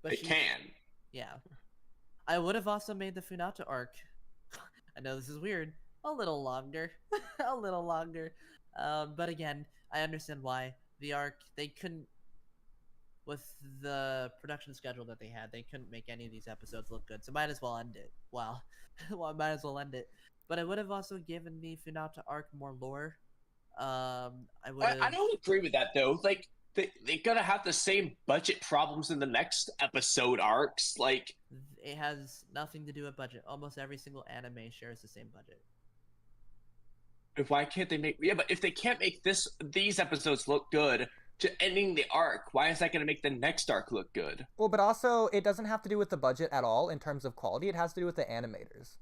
But it can. Yeah. I would have also made the Funata arc. I know this is weird. A little longer. A little longer. But again, I understand why. The arc, they couldn't, with the production schedule that they had, they couldn't make any of these episodes look good. So might as well end it. Well, might as well end it. But I would have also given the Funata arc more lore. I would have. I don't agree with that though. Like they're gonna have the same budget problems in the next episode arcs. Like It has nothing to do with budget. Almost every single anime shares the same budget. why can't they make? Yeah, but if they can't make these episodes look good to ending the arc, why is that gonna make the next arc look good? Well, but also it doesn't have to do with the budget at all in terms of quality. It has to do with the animators.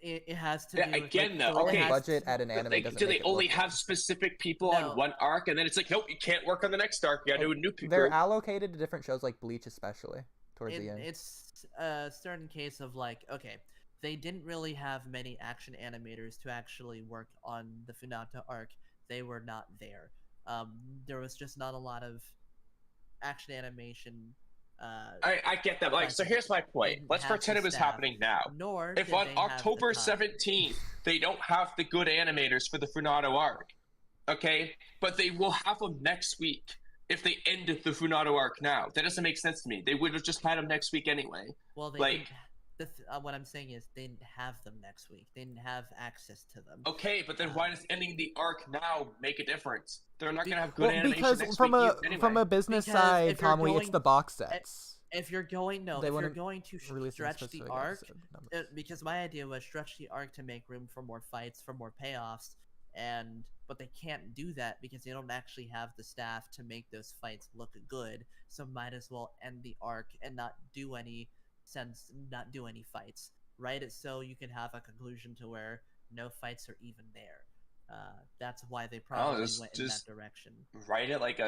It has to. Yeah, do with, again, like, though, okay. Budget at an anime doesn't do make they it only look have good. specific people No. on one arc, and then it's like, nope, you can't work on the next arc. You gotta do a new people. They're allocated to different shows, like Bleach, especially towards the end. It's a certain case of like, okay, they didn't really have many action animators to actually work on the Funata arc. They were not there. There was just not a lot of action animation. I get that. Like, so here's my point. Let's pretend it was happening now. Nor If did on they have the October time. 17th they don't have the good animators for the Funado arc, okay, but they will have them next week. If they ended the Funado arc now, that doesn't make sense to me. They would have just had them next week anyway. Well, they like, what I'm saying is they didn't have them next week. They didn't have access to them. okay, but then why does ending the arc now make a difference? They're not gonna have good animation because next from week a anyway. from a business Because side, if you're Kamui, it's going- the box sets. If you're going They if you're wouldn't going to release them stretch the specific arc, episode numbers. because my idea was stretch the arc to make room for more fights, for more payoffs, but they can't do that because they don't actually have the staff to make those fights look good. So might as well end the arc and not do any fights. Write it so you can have a conclusion to where no fights are even there. That's why they probably went in that direction. Write it like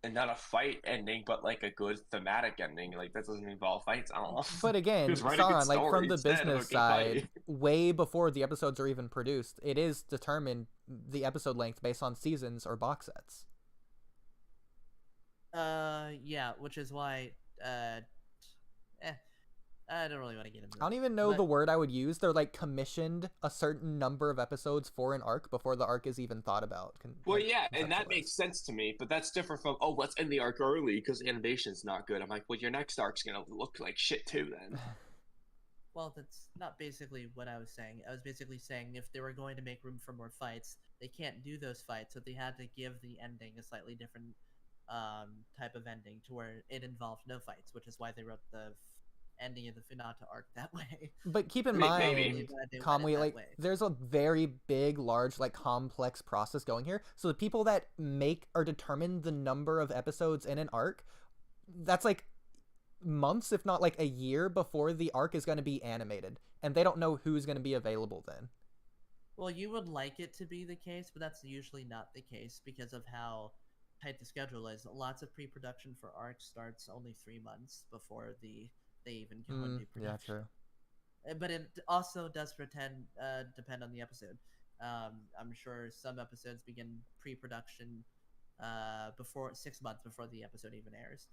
and not a fight ending, but like a good thematic ending. Like that doesn't involve fights. I don't know. But again, Just write a good Sauron, like story from the instead of a business good side, fight. way before the episodes are even produced, it is determined the episode length based on seasons or box sets. Yeah, which is why, I don't really want to get into it. I don't even know the word I would use. They're like commissioned a certain number of episodes for an arc before the arc is even thought about. Well, yeah, and that makes sense to me, but that's different from, oh, let's end the arc early because animation's not good. I'm like, well, your next arc's gonna look like shit too then. Well, that's not basically what I was saying. I was basically saying if they were going to make room for more fights, they can't do those fights, so they had to give the ending a slightly different type of ending to where it involved no fights, which is why they wrote the ending of the Funata arc that way. But keep in mind, Kamui, like, there's a very big, large, like, complex process going here. So the people that make or determine the number of episodes in an arc, that's like months, if not like a year before the arc is going to be animated. And they don't know who's going to be available then. Well, you would like it to be the case, but that's usually not the case because of how tight the schedule is. Lots of pre-production for arcs starts only 3 months before they even go into production. Yeah, true. But it also does depend on the episode. I'm sure some episodes begin pre-production before 6 months before the episode even airs.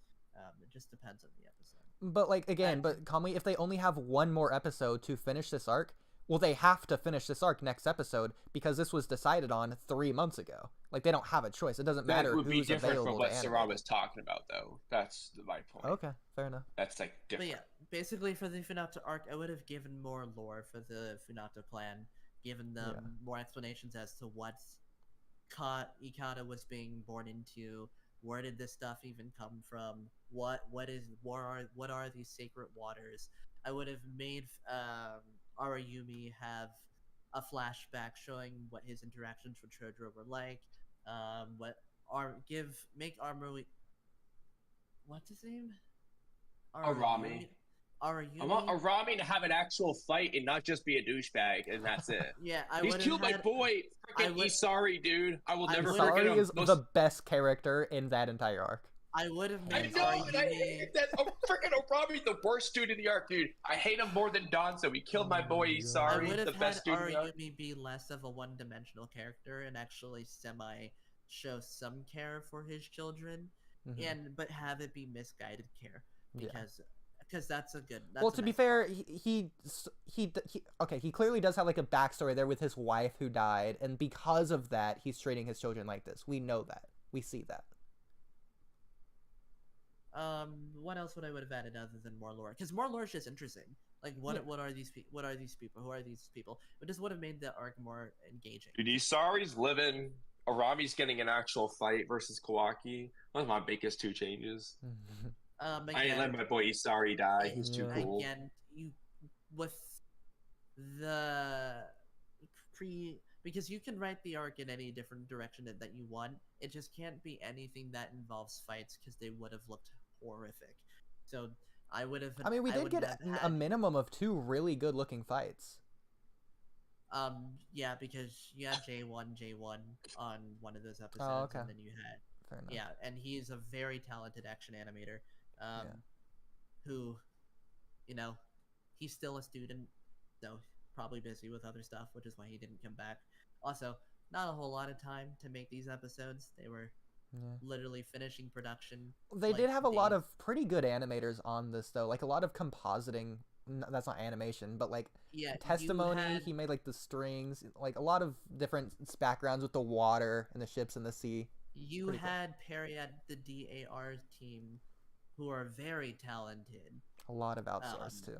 It just depends on the episode. But like again, Kamui, if they only have one more episode to finish this arc, well, they have to finish this arc next episode because this was decided on 3 months ago. Like they don't have a choice. It doesn't matter who's who's different available from what to Sarah animate. was talking about, though. That's my point. Okay, fair enough. That's like different. But yeah, basically for the Funata arc, I would have given more lore for the Funata clan, given them more explanations as to what Ikata was being born into. Where did this stuff even come from? What are these sacred waters? I would have made Arayumi have a flashback showing what his interactions with Chodro were like. Make Arayumi. What's his name? Arami. Arayumi. I want Arami to have an actual fight and not just be a douchebag, and that's it. Yeah, He's killed my boy, freaking Isari, dude. I will never forget him. Isari is the best character in that entire arc. I would have I made know, Arayumi. and I hate that. Oh, freaking Arami, the worst dude in the arc, dude. I hate him more than Danzo. He killed my boy I Isari, would the have best had dude in the arc. Arayumi be less of a one-dimensional character and actually show some care for his children. but have it be misguided care because that's a good. Well, to be fair, he okay, he clearly does have like a backstory there with his wife who died, and because of that, he's treating his children like this. We know that. We see that. What else would I have added other than more lore? Because more lore is just interesting. Like, what are these people? What are these people? Who are these people? It just would have made the arc more engaging. Dude, Isari's living. Arami's getting an actual fight versus Kawaki. Those are my biggest two changes. Again, I ain't let my boy Isari die. He's too cool. Again, with the because you can write the arc in any different direction that you want. It just can't be anything that involves fights because they would have looked horrific. So I would have. I mean, we did get a minimum of 2 really good looking fights. Yeah, because you had J1 on one of those episodes, oh, okay. and then you had and he's a very talented action animator. Who, he's still a student, so probably busy with other stuff, which is why he didn't come back. Also, not a whole lot of time to make these episodes. They were literally finishing production. They did have a lot of pretty good animators on this, though. Like, a lot of compositing. That's not animation, but, like, testimony. He made, like, the strings. Like, a lot of different backgrounds with the water and the ships and the sea. You had Perry at the DAR team, who are very talented. A lot of outsourced, too.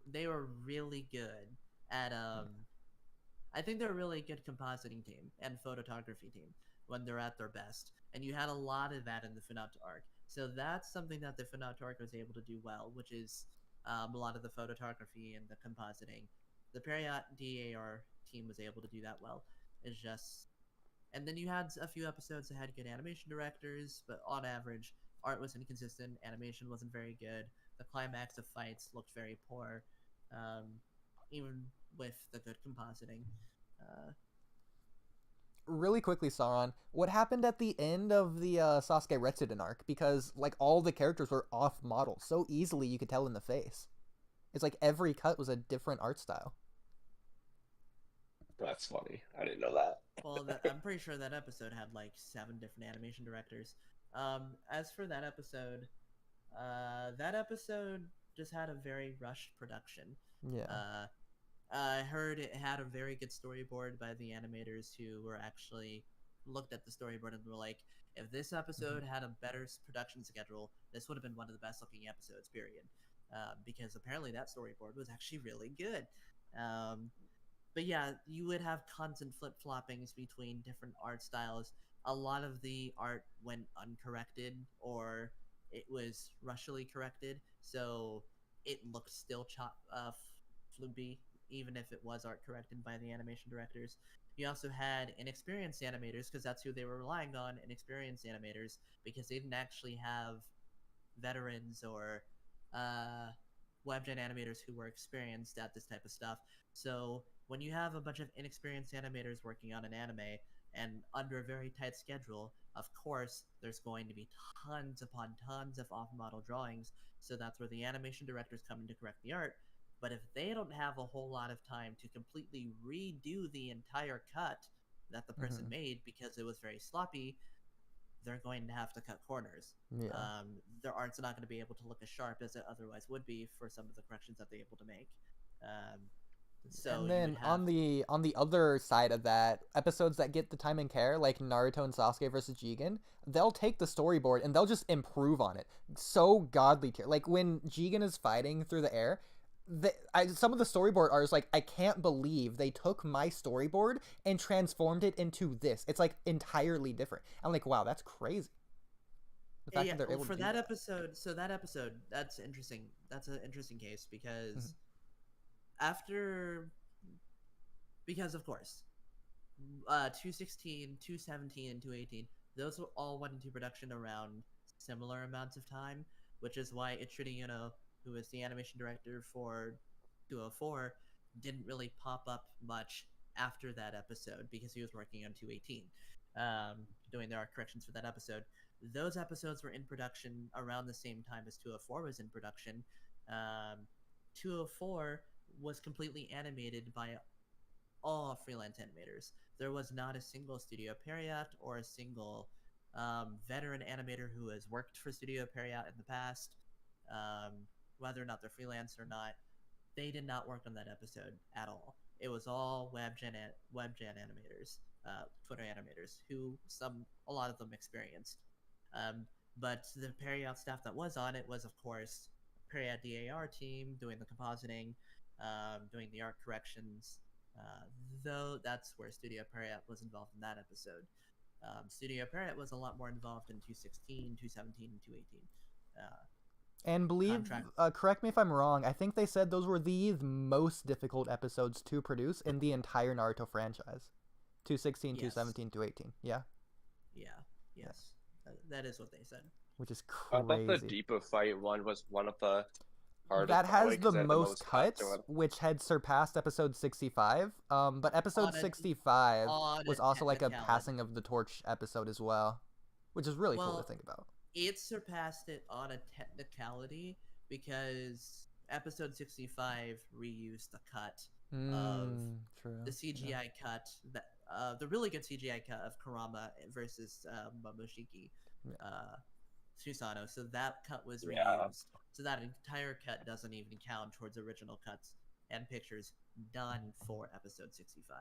They were really good at I think they're a really good compositing team and photography team when they're at their best. And you had a lot of that in the Funata arc. So that's something that the Funata arc was able to do well, which is a lot of the photography and the compositing. The Period DAR team was able to do that well. It's just... And then you had a few episodes that had good animation directors, but on average, art was inconsistent, animation wasn't very good, the climax of fights looked very poor, even with the good compositing. Really quickly, Sauron, what happened at the end of the Sasuke Retsuden arc? Because, like, all the characters were off-model. So easily you could tell in the face. It's like every cut was a different art style. That's funny. I didn't know that. Well, I'm pretty sure that episode had, like, 7 different animation directors. As for that episode just had a very rushed production. Yeah. I heard it had a very good storyboard by the animators who were actually looked at the storyboard and were like, if this episode had a better production schedule, this would have been one of the best looking episodes, period. Because apparently that storyboard was actually really good. But yeah, you would have constant flip-floppings between different art styles. A lot of the art went uncorrected, or it was rushily corrected, so it looked still floopy, even if it was art corrected by the animation directors. You also had inexperienced animators, because that's who they were relying on, inexperienced animators, because they didn't actually have veterans or webgen animators who were experienced at this type of stuff. So when you have a bunch of inexperienced animators working on an anime and under a very tight schedule, of course, there's going to be tons upon tons of off-model drawings, so that's where the animation directors come in to correct the art. But if they don't have a whole lot of time to completely redo the entire cut that the person made because it was very sloppy, they're going to have to cut corners. Yeah. Their art's not going to be able to look as sharp as it otherwise would be for some of the corrections that they're able to make. So and then on the other side of that, episodes that get the time and care, like Naruto and Sasuke versus Jigen, they'll take the storyboard and they'll just improve on it. So godly tier. Like when Jigen is fighting through the air, some of the storyboard artists, like, I can't believe they took my storyboard and transformed it into this. It's like entirely different. I'm like, wow, that's crazy. The fact that they're able to do that episode. So that episode, that's interesting. That's an interesting case because because of course, 216, 217, and 218, those all went into production around similar amounts of time, which is why Ichiro Yuno, who is the animation director for 204, didn't really pop up much after that episode because he was working on 218, doing their art corrections for that episode. Those episodes were in production around the same time as 204 was in production. 204 was completely animated by all freelance animators. There was not a single Studio Period or a single veteran animator who has worked for Studio Period in the past, whether or not they're freelance or not. They did not work on that episode at all. It was all webgen animators, Twitter animators, who a lot of them experienced. But the Period staff that was on it was, of course, Period DAR team doing the compositing, doing the art corrections. Though that's where Studio Period was involved in that episode. Studio Period was a lot more involved in 216, 217, and 218. And believe, correct me if I'm wrong, I think they said those were the most difficult episodes to produce in the entire Naruto franchise. 216, yes. 217, 218. Yeah? Yeah, yes. That is what they said. Which is crazy. I thought the Deepa fight one was one of the hardest. That has the most cuts, which had surpassed episode 65. But episode 65 was also like a passing of the torch episode as well, which is really cool to think about. It surpassed it on a technicality because episode 65 reused the cut of the CGI cut, the really good CGI cut of Kurama versus Momoshiki Susano. So that cut was reused. So that entire cut doesn't even count towards original cuts and pictures done for episode 65.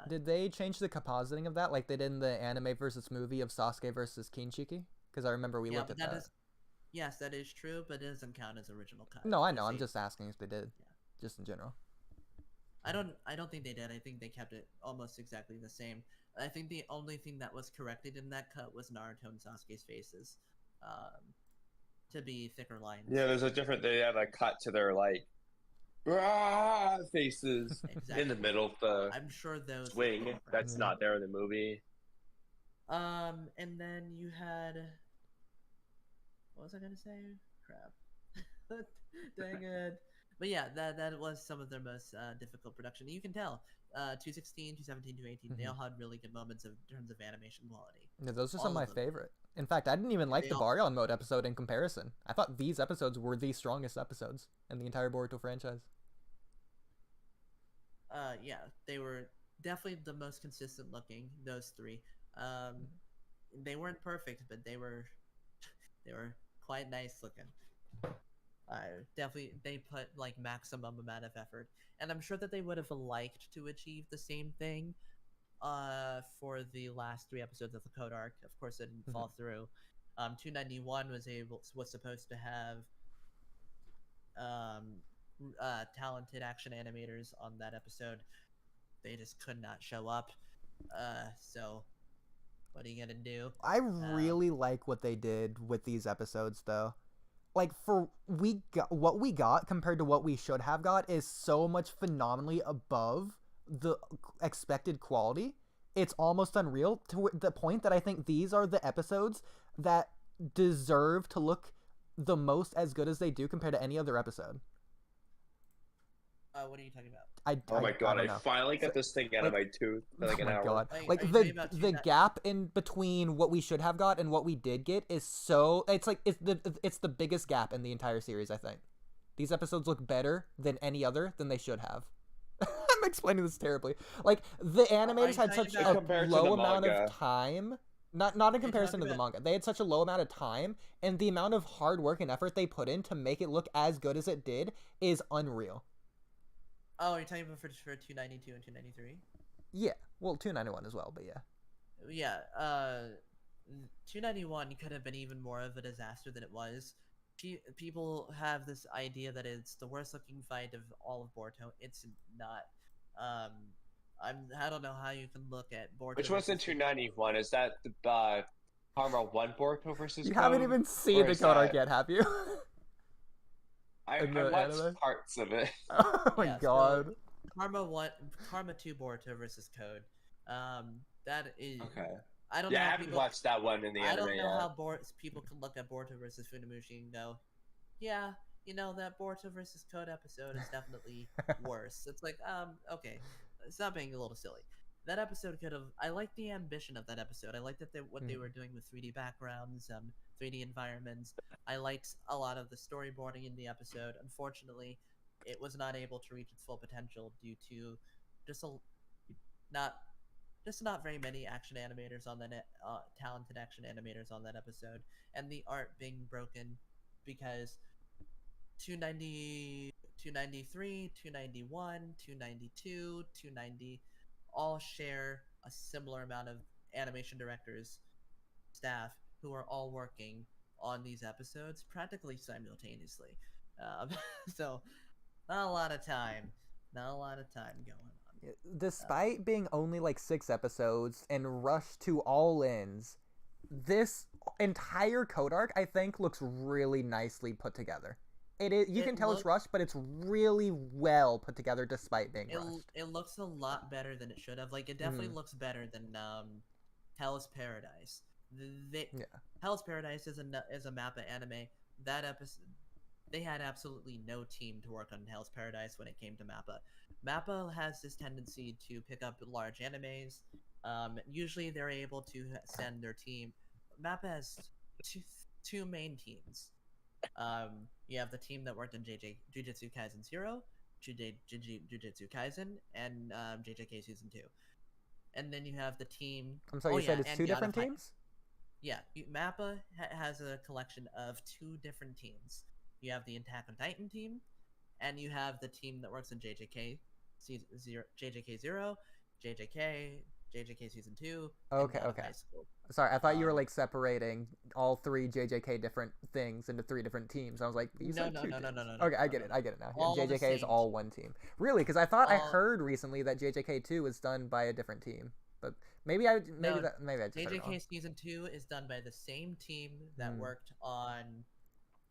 Did they change the compositing of that like they did in the anime versus movie of Sasuke versus Kinshiki? Because I remember we looked at that. Yes, that is true, but it doesn't count as original cut. No, I know. I'm just asking if they did. Yeah. Just in general. I don't think they did. I think they kept it almost exactly the same. I think the only thing that was corrected in that cut was Naruto and Sasuke's faces, to be thicker lines. Yeah, there's a different. They have a cut to their faces in the middle of the. I'm sure those swing. That's not there in the movie. And then you had. What was I gonna say? Crap. Dang it. But yeah, that was some of their most difficult production. You can tell. 216, 217, 218, they all had really good moments in terms of animation quality. Yeah, those are some of my favorite. In fact, I didn't even like the Baryon mode episode in comparison. I thought these episodes were the strongest episodes in the entire Boruto franchise. Yeah, they were definitely the most consistent looking, those three. They weren't perfect, but they were quite nice looking. Definitely, they put like maximum amount of effort, and I'm sure that they would have liked to achieve the same thing for the last 3 episodes of the Code arc. Of course, it didn't fall through. 291 was supposed to have talented action animators on that episode. They just could not show up. So what are you gonna do? I really like what they did with these episodes, though. Like, what we got compared to what we should have got is so much phenomenally above the expected quality. It's almost unreal to the point that I think these are the episodes that deserve to look the most as good as they do compared to any other episode. What are you talking about? Oh my god! I finally got this thing out of my tooth for like an hour. God. Like the gap in between what we should have got and what we did get is so it's the biggest gap in the entire series. I think these episodes look better than any other than they should have. I'm explaining this terribly. Like the animators had such a low amount of time. Not in comparison to the manga. They had such a low amount of time, and the amount of hard work and effort they put in to make it look as good as it did is unreal. Oh, you're talking about for 292 and 293? Yeah. Well, 291 as well, but yeah. Yeah, 291 could have been even more of a disaster than it was. People have this idea that it's the worst looking fight of all of Boruto. It's not. I don't know how you can look at Boruto. Which was in 291? Is that the Karma 1 Boruto versus You Code? haven't even seen the Code arc yet, have you? I watched parts of it. Oh my god. So Karma 2 Boruto versus Code. That is okay. I don't know. I haven't watched that one in the anime. I don't know how people can look at Boruto versus Funumushi and go, yeah, that Boruto versus Code episode is definitely worse. It's like, okay, stop being a little silly. That episode could have. I like the ambition of that episode. I like that they were doing with 3D backgrounds, 3D environments. I liked a lot of the storyboarding in the episode. Unfortunately, it was not able to reach its full potential due to just not just not very many action animators on that talented action animators on that episode, and the art being broken because 290, 293, 291, 292, 290 all share a similar amount of animation directors staff who are all working on these episodes practically simultaneously. Um, so not a lot of time going on. Despite being only like 6 episodes and rushed to all ends, this entire code arc I think looks really nicely put together. You can tell it's rushed, but it's really well put together despite being rushed. It looks a lot better than it should have. Like, it definitely looks better than Hell's Paradise. Hell's Paradise is a Mappa anime. That episode, they had absolutely no team to work on Hell's Paradise when it came to Mappa. Mappa has this tendency to pick up large animes. Usually they're able to send their team. Mappa has two main teams. You have the team that worked on Jujutsu Kaisen 0, Jujutsu Kaisen, and JJK Season 2. And then you have the team... I'm sorry, you said it's 2 different teams? Yeah, Mappa has a collection of 2 different teams. You have the Attack on Titan team, and you have the team that works on JJK 0, JJK Season 2. Okay. Sorry, I thought you were like separating all 3 JJK different things into 3 different teams. I was like, no. Okay, I get it now. Yeah, JJK is all one team. Really? Because I thought I heard recently that JJK 2 was done by a different team. But maybe I just JJK Season 2 is done by the same team that worked on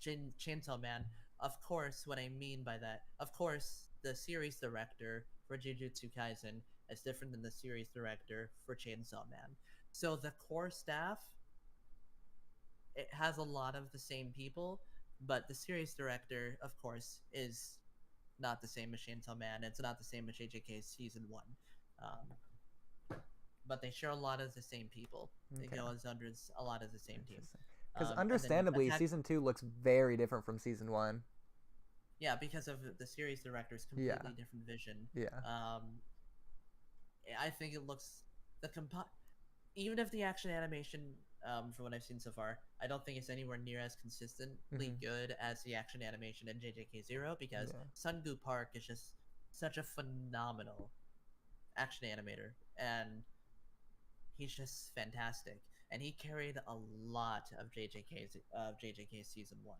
Chainsaw Man. Of course, what I mean by that, of course, the series director for Jujutsu Kaisen is different than the series director for Chainsaw Man. So the core staff, it has a lot of the same people, but the series director, of course, is not the same as Chainsaw Man. It's not the same as JJK Season 1. But they share a lot of the same people. They go as under a lot of the same team. Because understandably, Season 2 looks very different from Season 1. Yeah, because of the series director's completely different vision. Yeah. I think it looks... Even if the action animation, from what I've seen so far, I don't think it's anywhere near as consistently good as the action animation in JJK 0, because Sungu Park is just such a phenomenal action animator, and he's just fantastic. And he carried a lot of JJK Season 1.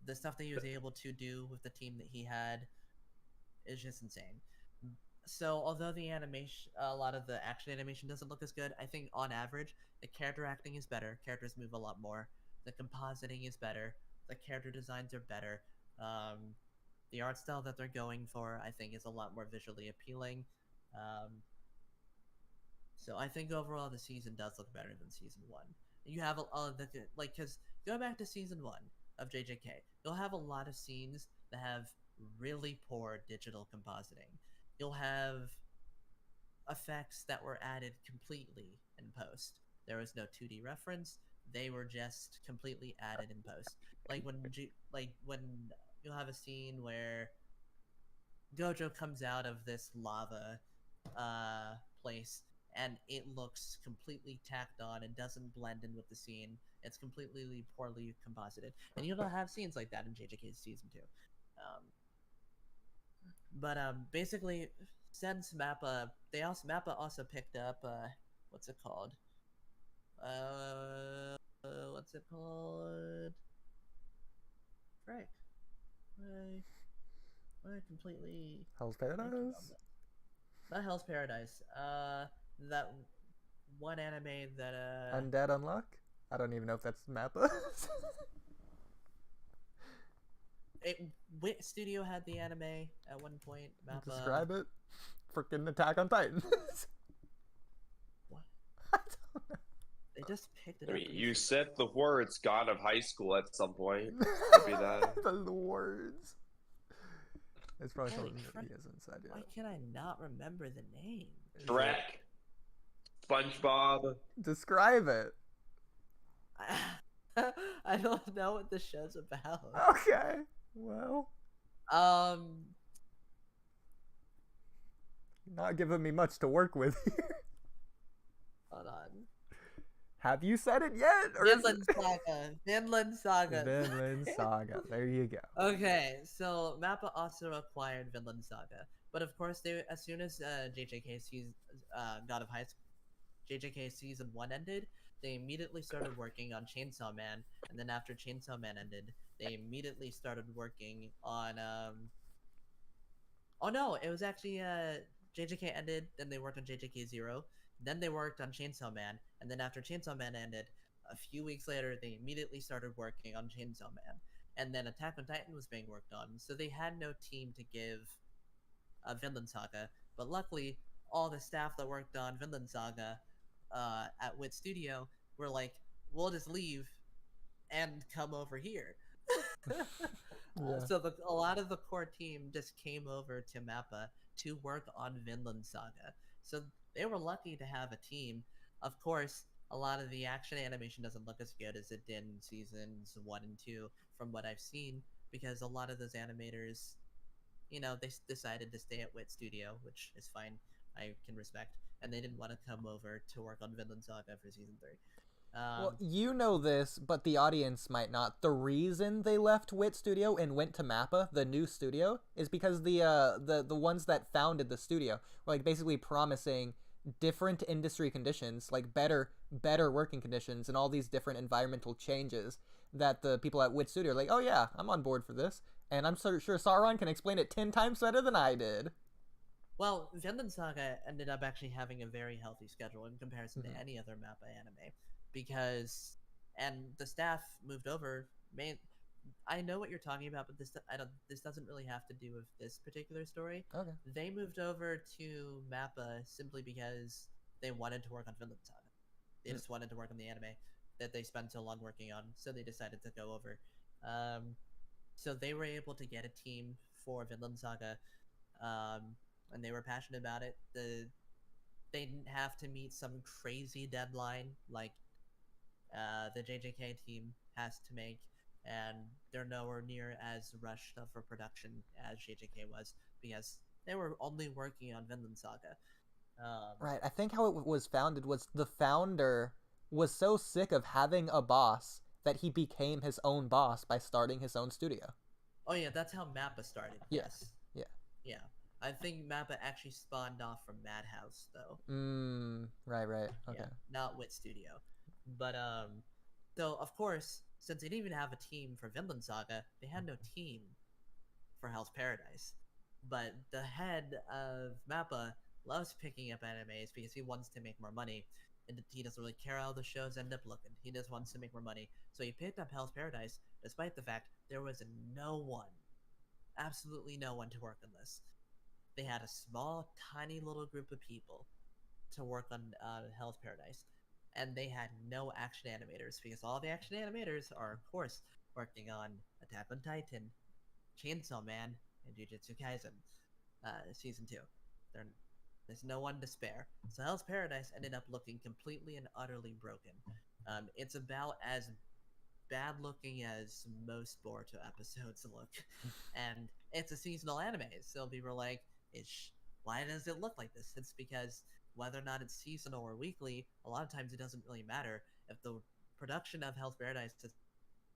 The stuff that he was able to do with the team that he had is just insane. So, although the animation, a lot of the action animation doesn't look as good, I think on average, the character acting is better. Characters move a lot more. The compositing is better. The character designs are better. The art style that they're going for, I think, is a lot more visually appealing. So I think overall the season does look better than Season 1. You have because going back to Season 1 of JJK, you'll have a lot of scenes that have really poor digital compositing. You'll have effects that were added completely in post. There was no 2D reference. They were just completely added in post. Like when you'll have a scene where Gojo comes out of this lava place, and it looks completely tacked on and doesn't blend in with the scene. It's completely poorly composited, and you don't have scenes like that in JJK Season 2. Basically, since Mappa also picked up what's it called? Frick. I completely... Hell's Paradise? Not Hell's Paradise. That one anime that Undead Unluck? I don't even know if that's Mappa. Wit Studio had the anime at one point. Mappa... Describe it. Freaking Attack on Titan. What? I don't know. They just picked it up. You said the words "God of High School" at some point. Maybe that. The words. It's probably something that he has inside. Why can I not remember the name? Shrek. SpongeBob. Describe it. I don't know what the show's about. Okay. Well. Not giving me much to work with here. Hold on. Have you said it yet? Vinland Saga. Vinland Saga. Vinland Saga. There you go. Okay, so Mappa also acquired Vinland Saga, but of course, as soon as JJK season God of High School, JJK season 1 ended, they immediately started working on Chainsaw Man, and then after Chainsaw Man ended, they immediately started working on Oh no, it was actually JJK ended, then they worked on JJK 0, then they worked on Chainsaw Man, and then after Chainsaw Man ended, a few weeks later they immediately started working on Chainsaw Man. And then Attack on Titan was being worked on, so they had no team to give Vinland Saga. But luckily, all the staff that worked on Vinland Saga at Wit Studio were like, we'll just leave and come over here. Yeah. So a lot of the core team just came over to Mappa to work on Vinland Saga. So they were lucky to have a team. Of course, a lot of the action animation doesn't look as good as it did in seasons 1 and 2 from what I've seen, because a lot of those animators, you know, they decided to stay at Wit Studio, which is fine. I can respect. And they didn't want to come over to work on Vinland Saga for season 3. Well, you know this, but the audience might not. The reason they left Wit Studio and went to Mappa, the new studio, is because the ones that founded the studio were like basically promising different industry conditions, like better working conditions, and all these different environmental changes that the people at Wit Studio are like, oh yeah, I'm on board for this, and I'm sure Sauron can explain it 10 times better than I did. Well, Vinland Saga ended up actually having a very healthy schedule in comparison to any other Mappa anime, because the staff moved over. I know what you're talking about, but this doesn't really have to do with this particular story. Okay. They moved over to Mappa simply because they wanted to work on Vinland Saga. They just wanted to work on the anime that they spent so long working on, so they decided to go over. So they were able to get a team for Vinland Saga, and they were passionate about it. They didn't have to meet some crazy deadline like the JJK team has to make, and they're nowhere near as rushed for production as JJK was, because they were only working on Vinland Saga. Right. I think how it was founded was the founder was so sick of having a boss that he became his own boss by starting his own studio. Oh yeah, that's how Mappa started. Yes. Yeah. Yeah. I think Mappa actually spawned off from Madhouse, though. Right. Okay. Yeah, not Wit Studio. But, so, of course, since they didn't even have a team for Vinland Saga, they had no team for Hell's Paradise. But the head of Mappa loves picking up animes because he wants to make more money, and he doesn't really care how the shows end up looking. He just wants to make more money. So he picked up Hell's Paradise, despite the fact there was absolutely no one to work on this. They had a small, tiny little group of people to work on Hell's Paradise, and they had no action animators, because all the action animators are, of course, working on Attack on Titan, Chainsaw Man, and Jujutsu Kaisen Season 2. There's no one to spare. So Hell's Paradise ended up looking completely and utterly broken. It's about as bad looking as most Boruto episodes look. And it's a seasonal anime, so people are like, why does it look like this? It's because whether or not it's seasonal or weekly, a lot of times it doesn't really matter. If the production of Hell's Paradise is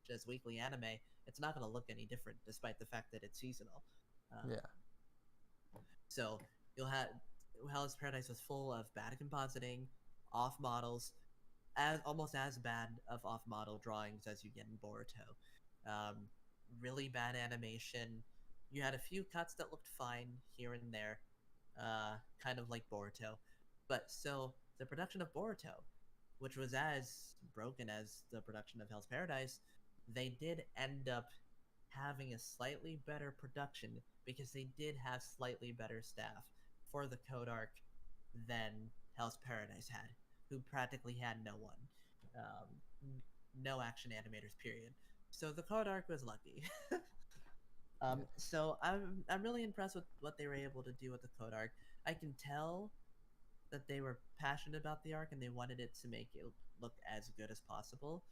just weekly anime, it's not going to look any different, despite the fact that it's seasonal. Yeah. So you'll have Hell's Paradise was full of bad compositing, off models, almost as bad of off model drawings as you get in Boruto. Really bad animation. You had a few cuts that looked fine here and there, kind of like Boruto. But still, the production of Boruto, which was as broken as the production of Hell's Paradise, they did end up having a slightly better production because they did have slightly better staff for the Code arc than Hell's Paradise had, who practically had no one. No action animators, period. So the Code arc was lucky. So I'm really impressed with what they were able to do with the Code arc. I can tell that they were passionate about the arc and they wanted it to make it look as good as possible.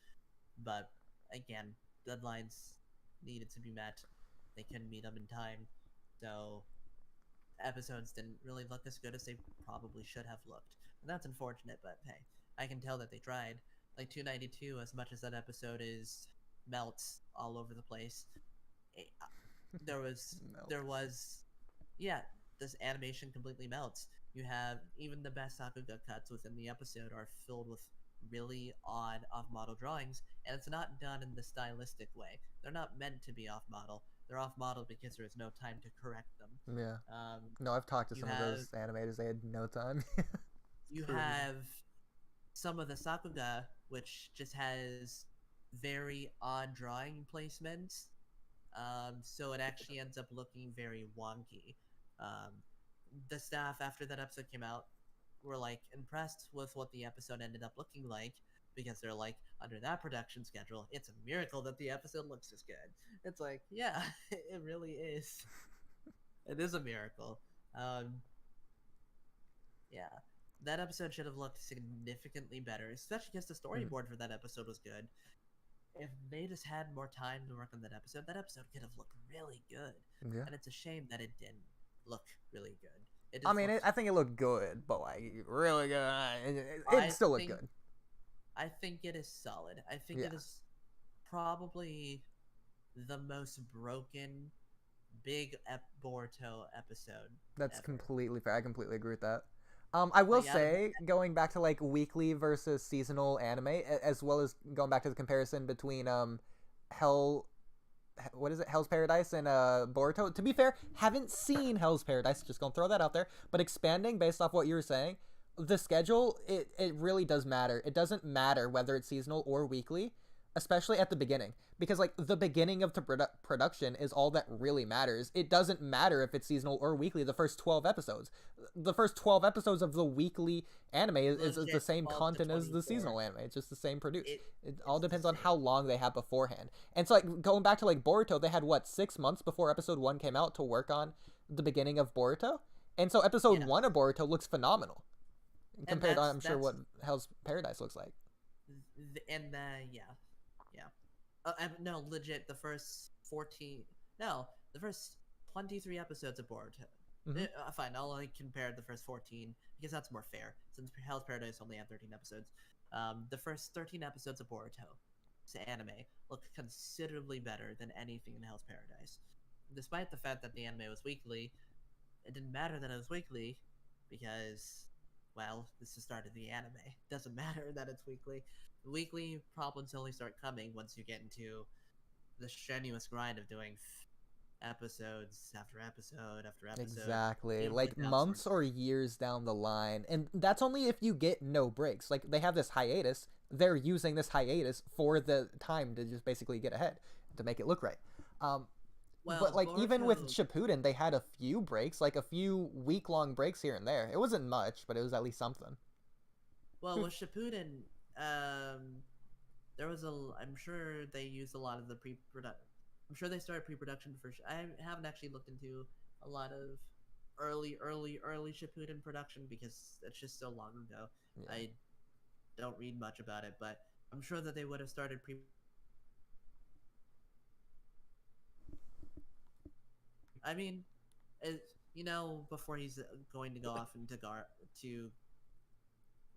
But again, deadlines needed to be met. They couldn't meet them in time. So episodes didn't really look as good as they probably should have looked. And that's unfortunate, but hey, I can tell that they tried. Like 292, as much as that episode is melts all over the place, there was, yeah, this animation completely melts. You have even the best Sakuga cuts within the episode are filled with really odd off-model drawings, and it's not done in the stylistic way. They're not meant to be off-model. They're off-model because there is no time to correct them. Yeah. No, I've talked to some of those animators. They had no time. You have some of the Sakuga, which just has very odd drawing placements. So it actually ends up looking very wonky. The staff after that episode came out were like impressed with what the episode ended up looking like, because they're like, under that production schedule, it's a miracle that the episode looks this good. It's like, yeah, it really is. It is a miracle. Yeah, that episode should have looked significantly better, especially because the storyboard for that episode was good. If they just had more time to work on that episode could have looked really good. Yeah. And it's a shame that it didn't look really good. I think it looked good, but like really good. It still looked good. I think it is solid. I think it is probably the most broken big Boruto episode. That's ever. Completely fair. I completely agree with that. I will say, going back to like weekly versus seasonal anime, as well as going back to the comparison between Hell's Paradise and Boruto. To be fair, haven't seen Hell's Paradise, just gonna throw that out there. But expanding based off what you were saying, the schedule, it really does matter. It doesn't matter whether it's seasonal or weekly, especially at the beginning, because like the beginning of the production is all that really matters. It doesn't matter if it's seasonal or weekly. The first 12 episodes of the weekly anime is the same content as the seasonal anime. It's just the same produce. It all depends on how long they have beforehand. And so like going back to like Boruto, they had 6 months before episode 1 came out to work on the beginning of Boruto, and so episode 1 of Boruto looks phenomenal compared to, I'm sure, what Hell's Paradise looks like. And no, legit, the first 23 episodes of Boruto. Fine, I'll only compare the first 14 because that's more fair, since Hell's Paradise only had 13 episodes. The first 13 episodes of Boruto, anime, look considerably better than anything in Hell's Paradise. Despite the fact that the anime was weekly, it didn't matter that it was weekly, because, well, this is the start of the anime. It doesn't matter that it's weekly. The weekly problems only start coming once you get into the strenuous grind of doing episodes after episode after episode. Exactly. Like months or years down the line. And that's only if you get no breaks. Like, they have this hiatus. They're using this hiatus for the time to just basically get ahead, to make it look right. But like Boruto, even with Shippuden, they had a few breaks, like a few week-long breaks here and there. It wasn't much, but it was at least something. Well, with Shippuden, there was I'm sure they used a lot of the pre-production. I'm sure they started pre-production for. I haven't actually looked into a lot of early Shippuden production because it's just so long ago. Yeah. I don't read much about it, but I'm sure that they would have started I mean, before he's going to go off into to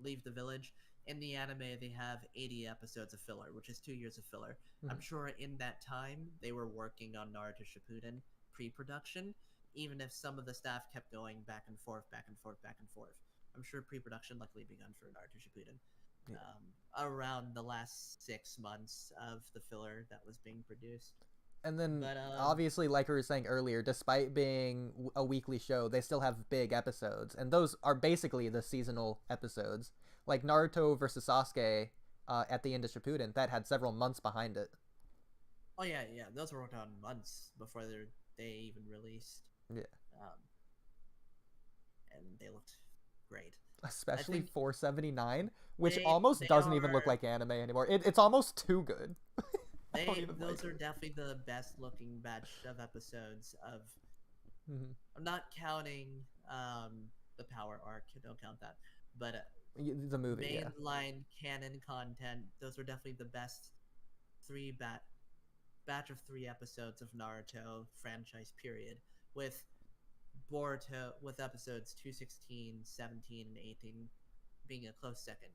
leave the village, in the anime they have 80 episodes of filler, which is 2 years of filler. I'm sure in that time they were working on Naruto Shippuden pre-production, even if some of the staff kept going back and forth. I'm sure pre-production luckily begun for Naruto Shippuden. Around the last 6 months of the filler that was being produced. And then, obviously, like we were saying earlier, despite being a weekly show, they still have big episodes. And those are basically the seasonal episodes. Like Naruto versus Sasuke at the end of Shippuden, that had several months behind it. Oh, yeah. Those were worked on months before they even released. Yeah. And they looked great. Especially 479, which almost doesn't even look like anime anymore. It's almost too good. Those are definitely the best looking batch of episodes of. I'm not counting the Power arc. Don't count that. But the movie, mainline canon content. Those are definitely the best batch of 3 episodes of Naruto franchise period. With Boruto with episodes 216, 17, and 18 being a close second.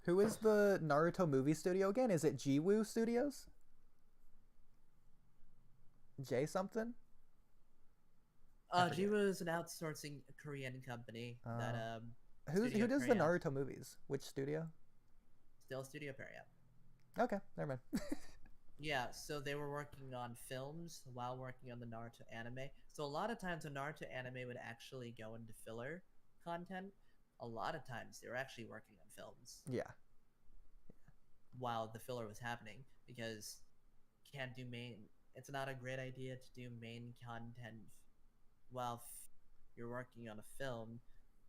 Who is the Naruto movie studio again? Is it Jiwoo Studios? J something? Jiwoo is an outsourcing Korean company that who does the Naruto movies? Which studio? Still Studio Paria. Okay, never mind. Yeah, so they were working on films while working on the Naruto anime. So a lot of times a Naruto anime would actually go into filler content. A lot of times they were actually working on films. Yeah. While the filler was happening, because can't do main. It's not a great idea to do main content while you're working on a film,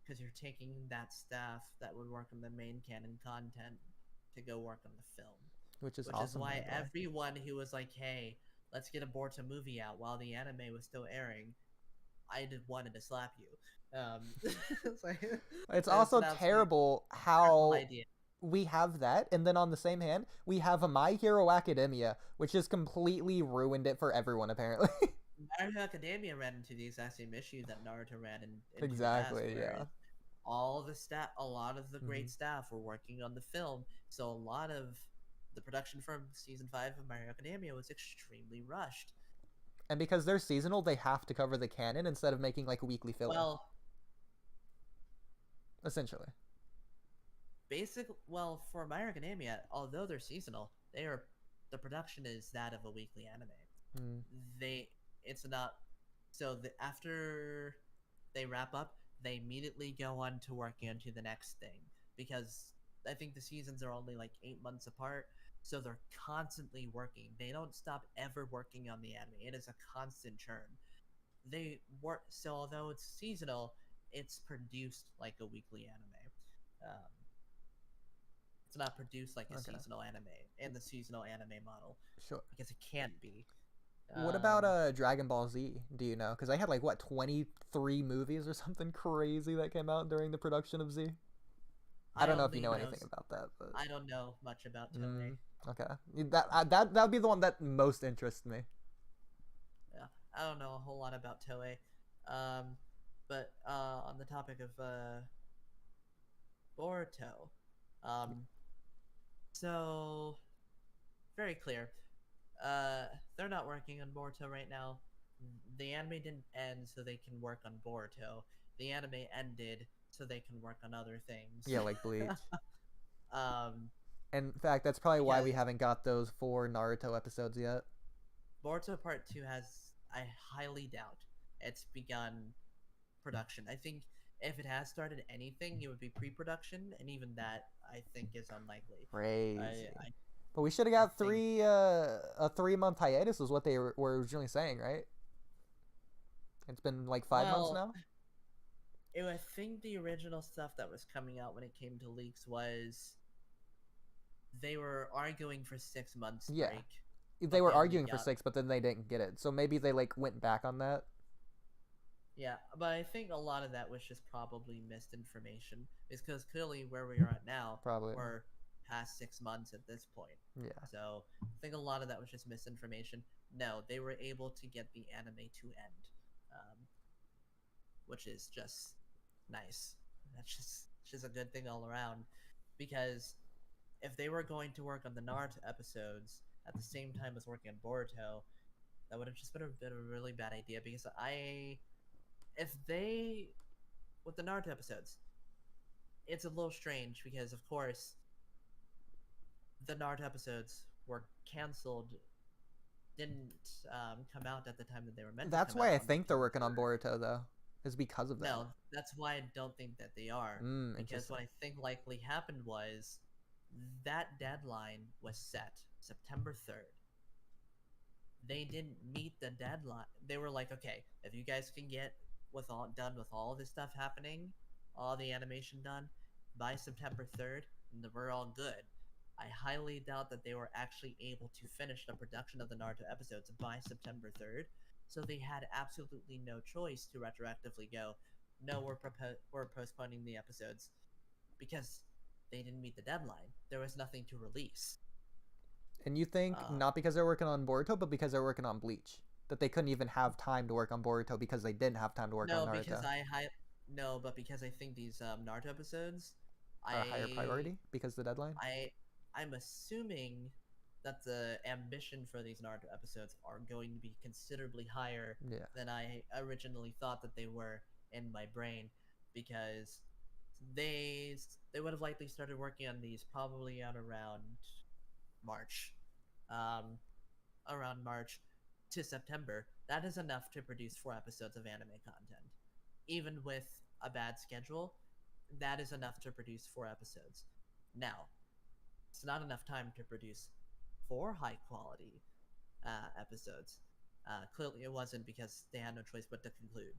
because you're taking that staff that would work on the main canon content to go work on the film. Which is awesome, why everyone who was like, hey, let's get a Boruto movie out while the anime was still airing, I wanted to slap you. It's also terrible how we have that, and then on the same hand, we have a My Hero Academia, which has completely ruined it for everyone, apparently. My Hero Academia ran into the exact same issue that Naruto ran into. Exactly, yeah. A lot of the great staff were working on the film, so a lot of the production from season 5 of My Hero Academia was extremely rushed. And because they're seasonal, they have to cover the canon instead of making like a weekly filler. Well, essentially. For My Hero Academia, although they're seasonal, the production is that of a weekly anime. It's not. So after they wrap up, they immediately go on to working onto the next thing, because I think the seasons are only like 8 months apart, so they're constantly working. They don't stop ever working on the anime. It is a constant churn. They work, so although it's seasonal, it's produced like a weekly anime. It's not produced like a seasonal anime in the seasonal anime model. Sure. Because it can't be. What about Dragon Ball Z? Do you know? Because I had like 23 movies or something crazy that came out during the production of Z. I don't know if you know anything about that, but I don't know much about Toei. Okay, that would be the one that most interests me. Yeah, I don't know a whole lot about Toei, but on the topic of Boruto, so very clear. They're not working on Boruto right now. The anime didn't end so they can work on Boruto. The anime ended so they can work on other things. Yeah, like Bleach. In fact, that's probably why we haven't got those 4 Naruto episodes yet. Boruto Part 2 I highly doubt it's begun production. I think if it has started anything, it would be pre-production, and even that, I think, is unlikely. Crazy. But we should have got a 3-month hiatus is what they were originally saying, right? It's been like 5 months now? I think the original stuff that was coming out when it came to leaks was they were arguing for 6 months break. They were arguing for 6, but then they didn't get it. So maybe they like went back on that. Yeah, but I think a lot of that was just probably misinformation. It's because clearly where we are at now, we're past 6 months at this point. Yeah. So I think a lot of that was just misinformation. No, they were able to get the anime to end, which is just nice. That's just a good thing all around, because if they were going to work on the Naruto episodes at the same time as working on Boruto, that would have just been a really bad idea, because with the Naruto episodes, it's a little strange because, of course, the Naruto episodes were canceled, didn't come out at the time that they were meant to come out. That's why I think they're working on Boruto, though, is because of that. No, that's why I don't think that they are. Because what I think likely happened was that deadline was set September 3rd. They didn't meet the deadline. They were like, okay, if you guys can get done with all this stuff happening, all the animation done by September 3rd, then we're all good. I highly doubt that they were actually able to finish the production of the Naruto episodes by September 3rd, so they had absolutely no choice to retroactively go, no, we're postponing the episodes, because they didn't meet the deadline. There was nothing to release. And you think not because they're working on Boruto, but because they're working on Bleach? that they couldn't even have time to work on Boruto because they didn't have time to work on Naruto. But because I think these Naruto episodes are a higher priority because of the deadline. I'm assuming that the ambition for these Naruto episodes are going to be considerably higher than I originally thought that they were in my brain, because they would have likely started working on these probably at around March, around March to September. That is enough to produce 4 episodes of anime content, even with a bad schedule. That is enough to produce 4 episodes. Now, it's not enough time to produce 4 high quality episodes. Clearly, it wasn't, because they had no choice but to conclude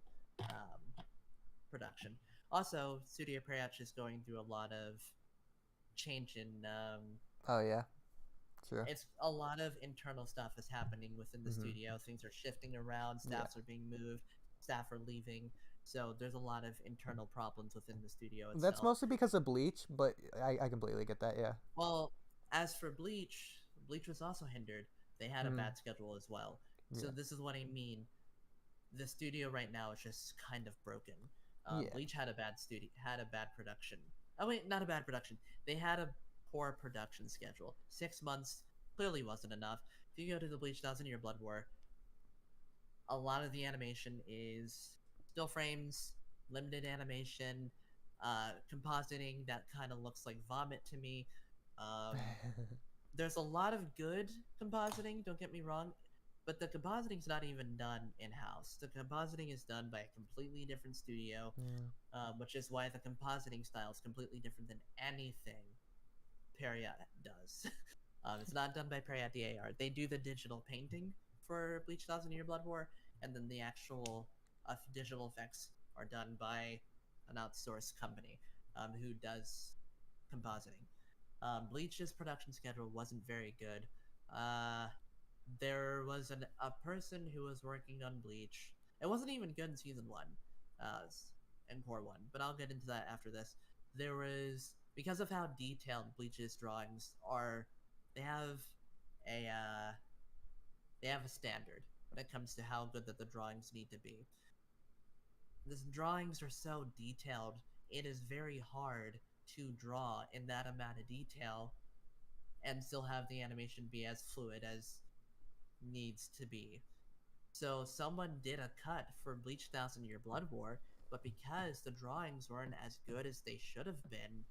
production. Also, Studio Prayach is going through a lot of change in. Oh yeah, sure. It's a lot of internal stuff is happening within the studio. Things are shifting around. Staffs are being moved. Staff are leaving. So there's a lot of internal problems within the studio itself. That's mostly because of Bleach, but I completely get that, yeah. Well, as for Bleach was also hindered. They had a bad schedule as well. So this is what I mean. The studio right now is just kind of broken. Bleach had a bad production. Oh wait, not a bad production. They had a poor production schedule. 6 months clearly wasn't enough. If you go to the Bleach 1000-Year Blood War, a lot of the animation is still frames, limited animation, compositing that kind of looks like vomit to me. There's a lot of good compositing, don't get me wrong, but the compositing's not even done in-house. The compositing is done by a completely different studio, which is why the compositing style is completely different than anything Peria does. It's not done by Peria DAR. They do the digital painting for Bleach 1000-Year Blood War, and then the actual digital effects are done by an outsourced company who does compositing. Bleach's production schedule wasn't very good. There was a person who was working on Bleach. It wasn't even good in Season 1 and Core 1, but I'll get into that after this. There was, because of how detailed Bleach's drawings are, they have a standard when it comes to how good that the drawings need to be. These drawings are so detailed, it is very hard to draw in that amount of detail and still have the animation be as fluid as needs to be. So someone did a cut for Bleach 1000-Year Blood War, but because the drawings weren't as good as they should have been,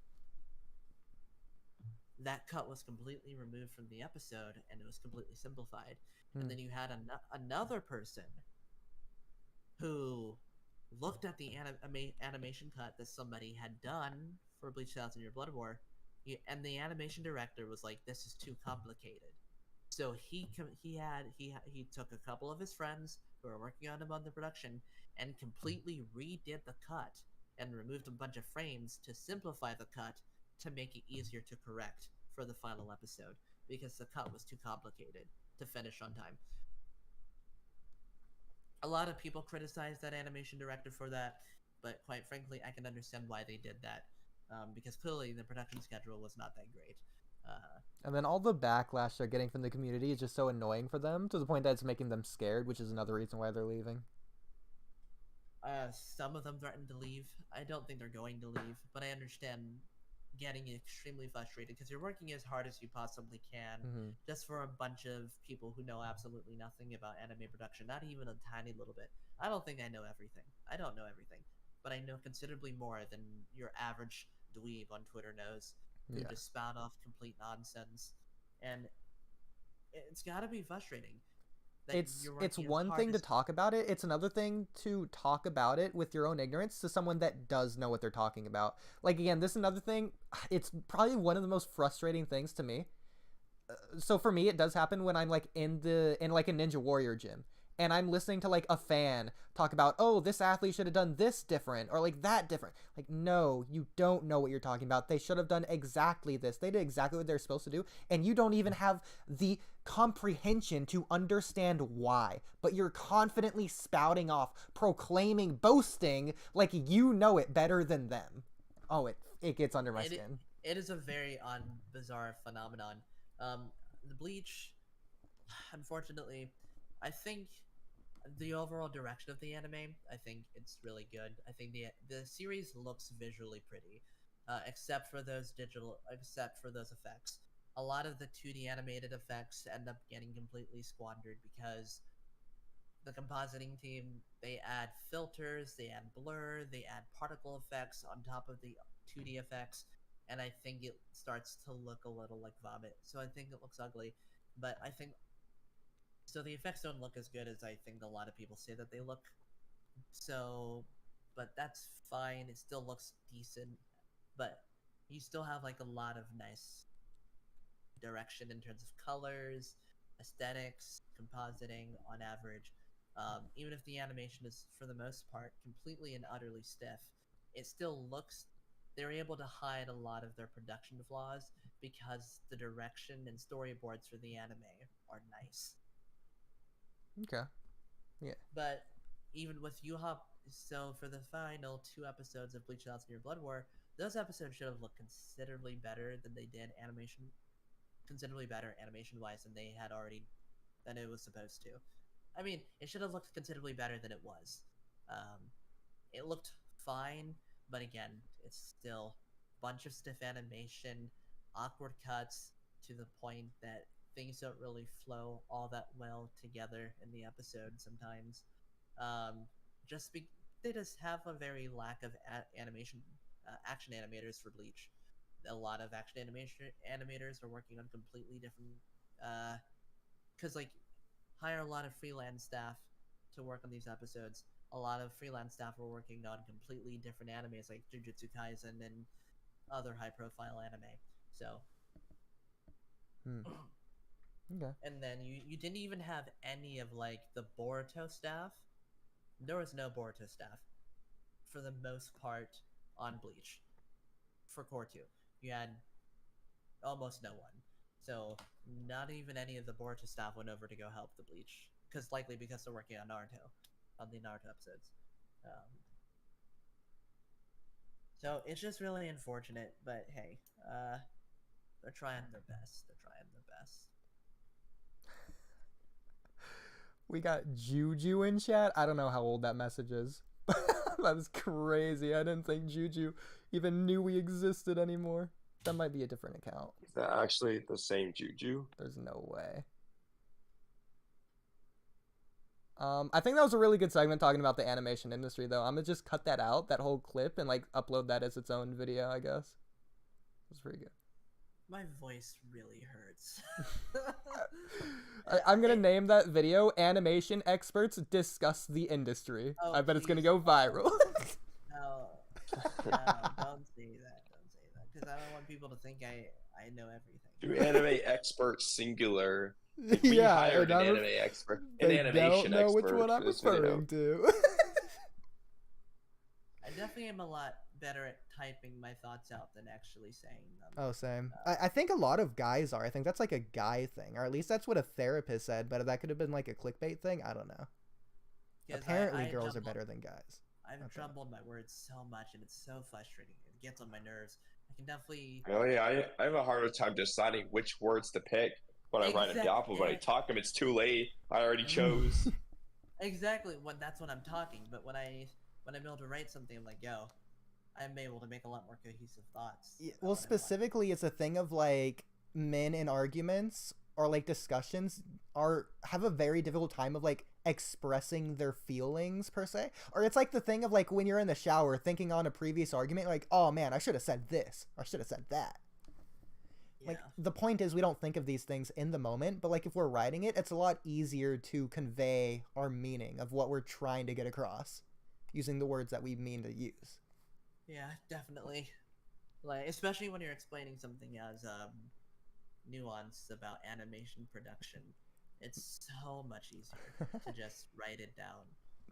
that cut was completely removed from the episode and it was completely simplified. And then you had another person who looked at the animation cut that somebody had done for Bleach 1000-Year Blood War, and the animation director was like, "This is too complicated." So he took a couple of his friends who were working on him on the production and completely redid the cut and removed a bunch of frames to simplify the cut to make it easier to correct for the final episode, because the cut was too complicated to finish on time. A lot of people criticize that animation director for that, but quite frankly, I can understand why they did that, because clearly the production schedule was not that great. And then all the backlash they're getting from the community is just so annoying for them, to the point that it's making them scared, which is another reason why they're leaving. Some of them threatened to leave. I don't think they're going to leave, but I understand getting extremely frustrated because you're working as hard as you possibly can just for a bunch of people who know absolutely nothing about anime production, not even a tiny little bit. I don't think I know everything. I don't know everything, but I know considerably more than your average dweeb on Twitter knows, who just spout off complete nonsense. And it's gotta be frustrating. It's one thing to talk about it. It's another thing to talk about it with your own ignorance to someone that does know what they're talking about. Like, again, this is another thing. It's probably one of the most frustrating things to me. So for me, it does happen when I'm like in like a Ninja Warrior gym, and I'm listening to like a fan talk about, oh, this athlete should have done this different or like that different. Like, no, you don't know what you're talking about. They should have done exactly this. They did exactly what they're supposed to do, and you don't even have the comprehension to understand why, but you're confidently spouting off, proclaiming, boasting like you know it better than them. Oh, it gets under my skin. It is a very bizarre phenomenon. The Bleach, unfortunately, I think the overall direction of the anime, I think it's really good. I think the series looks visually pretty, except for those effects. A lot of the 2D animated effects end up getting completely squandered because the compositing team, they add filters, they add blur, they add particle effects on top of the 2D effects, and I think it starts to look a little like vomit. So I think it looks ugly, but I think so the effects don't look as good as I think a lot of people say that they look. So, but that's fine. It still looks decent, but you still have like a lot of nice direction in terms of colors, aesthetics, compositing on average. Even if the animation is, for the most part, completely and utterly stiff, it still looks. They're able to hide a lot of their production flaws because the direction and storyboards for the anime are nice. Okay. Yeah. But even with Yuha, so for the final 2 episodes of Bleach Thousand Year Blood War, those episodes should have looked considerably better than they did considerably better animation-wise than it was supposed to. I mean, it should have looked considerably better than it was. It looked fine, but again, it's still a bunch of stiff animation, awkward cuts to the point that things don't really flow all that well together in the episode sometimes. They just have a very lack of action animators for Bleach. A lot of action animators are working on completely different, because like hire a lot of freelance staff to work on these episodes. A lot of freelance staff are working on completely different animes like Jujutsu Kaisen and other high-profile anime. So. Okay. And then you didn't even have any of like the Boruto staff. There was no Boruto staff for the most part on Bleach. For Core 2, you had almost no one. So not even any of the Boruto staff went over to go help the Bleach, because they're working on the Naruto episodes. So it's just really unfortunate, but hey, they're trying their best. We got Juju in chat. I don't know how old that message is. That is crazy. I didn't think Juju even knew we existed anymore. That might be a different account. Is that actually the same Juju? There's no way. I think that was a really good segment talking about the animation industry, though. I'm gonna just cut that out, that whole clip, and like upload that as its own video, I guess. It was pretty good. My voice really hurts. I'm gonna name that video "Animation Experts Discuss the Industry." I bet it's gonna go viral. No, don't say that. Because I don't want people to think I know everything. Do anime experts singular? Like we hired an anime expert, an animation expert. I don't know which one I'm referring to. I definitely am a lot better at typing my thoughts out than actually saying them. Oh, same. I think a lot of guys are. I think that's like a guy thing, or at least that's what a therapist said, but that could have been like a clickbait thing. I don't know. Apparently girls are better than guys. I've jumbled my words so much, and it's so frustrating. It gets on my nerves. I can definitely... Really? I have a harder time deciding which words to pick when I write them down, but when I talk them, it's too late. I already chose. Exactly. That's when I'm talking, but when I'm able to write something, I'm like, yo, I'm able to make a lot more cohesive thoughts. Yeah, well, specifically, it's a thing of like men in arguments or like discussions have a very difficult time of like expressing their feelings per se, or it's like the thing of like when you're in the shower thinking on a previous argument, like, oh man, I should have said this or I should have said that. Yeah. Like the point is we don't think of these things in the moment, but like if we're writing it, it's a lot easier to convey our meaning of what we're trying to get across using the words that we mean to use. Yeah, definitely. Like especially when you're explaining something as nuanced about animation production. It's so much easier to just write it down.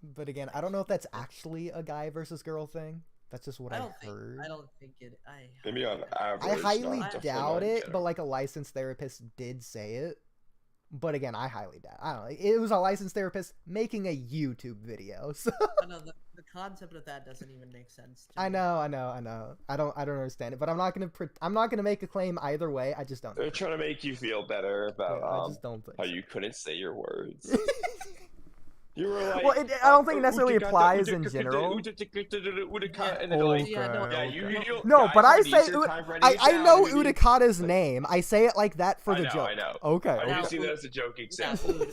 But again, I don't know if that's actually a guy versus girl thing. That's just what I heard. I don't think it. Maybe on average. I highly doubt it, but like a licensed therapist did say it. But again, I highly doubt. I don't know. It was a licensed therapist making a YouTube video. So no, the concept of that doesn't even make sense. I know. I don't understand it, but I'm not gonna make a claim either way. I just don't. They're trying to make you feel better about I just don't think how you couldn't say your words. You were like, well, I don't think it necessarily applies in general. And Yeah. then like, Yeah, no, no, but I say I know Udikata's Udikata's name. I say it like that for the joke. I know. Okay. I okay. only see that as a joke Yeah, example.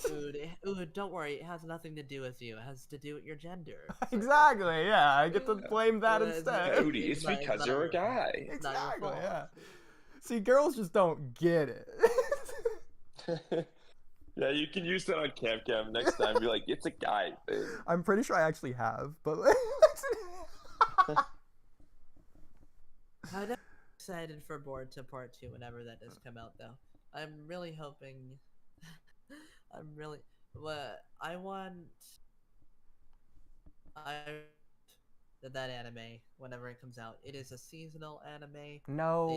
Ood, don't worry. It has nothing to do with you. It has to do with your gender. Exactly. Yeah, I get to blame that It's instead. Oodie, it's because you're a guy. It's not your Exactly. fault. Yeah. See, girls just don't get it. Yeah, you can use that on Cam next time. Be like, it's a guy thing. I'm pretty sure I actually have, but. I'm excited for Boruto Part 2 whenever that does come out, though. I'm really hoping. I want that anime whenever it comes out. It is a seasonal anime. No.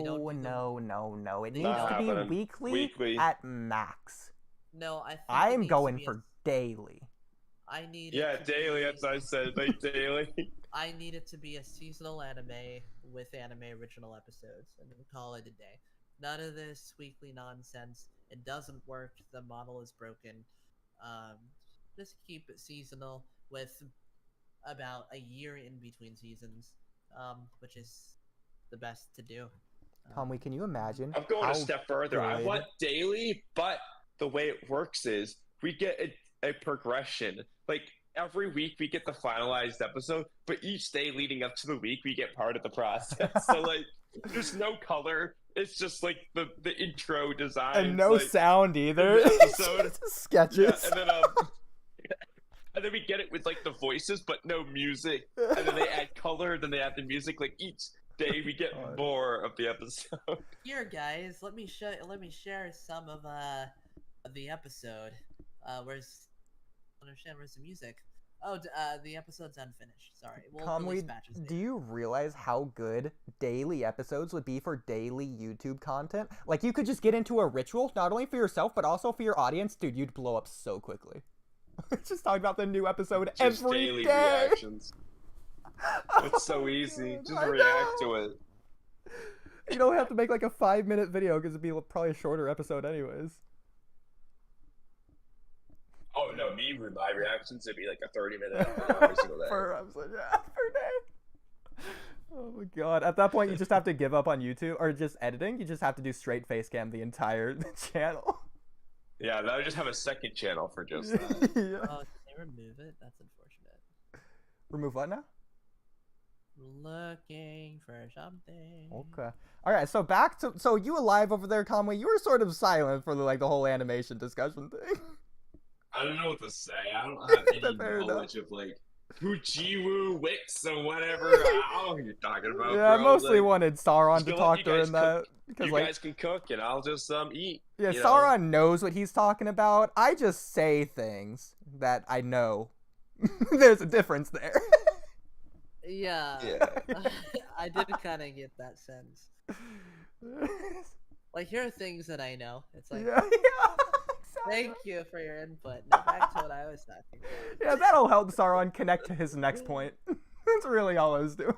It needs to be weekly at max. No, I think I'm going for daily. I need daily. As I said, like daily. I need it to be a seasonal anime with anime original episodes, and then call it a day. None of this weekly nonsense. It doesn't work. The model is broken. Just keep it seasonal with about a year in between seasons, which is the best to do. Kamui, can you imagine? I'm going a step further. I want daily, but the way it works is we get a progression. Like every week we get the finalized episode, but each day leading up to the week we get part of the process. So like there's no color. It's just like the intro design and no sound either. It's just sketches. Yeah, and then we get it with like the voices, but no music. And then they add color, then they add the music. Like each day we get more of the episode. Here, guys, let me share some of the episode. Where's the music? Oh, the episode's unfinished. Sorry. Kamui, do you realize how good daily episodes would be for daily YouTube content? Like, you could just get into a ritual, not only for yourself, but also for your audience. Dude, you'd blow up so quickly. Just talking about the new episode just every daily day. Reactions. It's so easy. Just react to it. You don't have to make like a 5-minute video because it'd be probably a shorter episode anyways. Oh no, my reactions would be like a 30-minute every single day. Per episode, yeah, per day. Oh my god. At that point, you just have to give up on YouTube or just editing. You just have to do straight face cam the entire channel. Yeah, that would just have a second channel for just that. Yeah. Oh, can they remove it? That's unfortunate. Remove what now? Looking for something. Okay. All right. So back to you alive over there, Kamui? You were sort of silent for the whole animation discussion thing. I don't know what to say. I don't have any knowledge of like Fujiwoo, Wix, or whatever. I don't know what you're talking about. Yeah, bro. I mostly like, wanted Sauron to talk during that. Because you guys can cook and I'll just eat. Yeah, Sauron knows what he's talking about. I just say things that I know. There's a difference there. Yeah. I did kind of get that sense. Like, here are things that I know. It's like, yeah, exactly. Thank you for your input. Now back to what I was talking about. Yeah, that'll help Sauron connect to his next point. That's really all I was doing.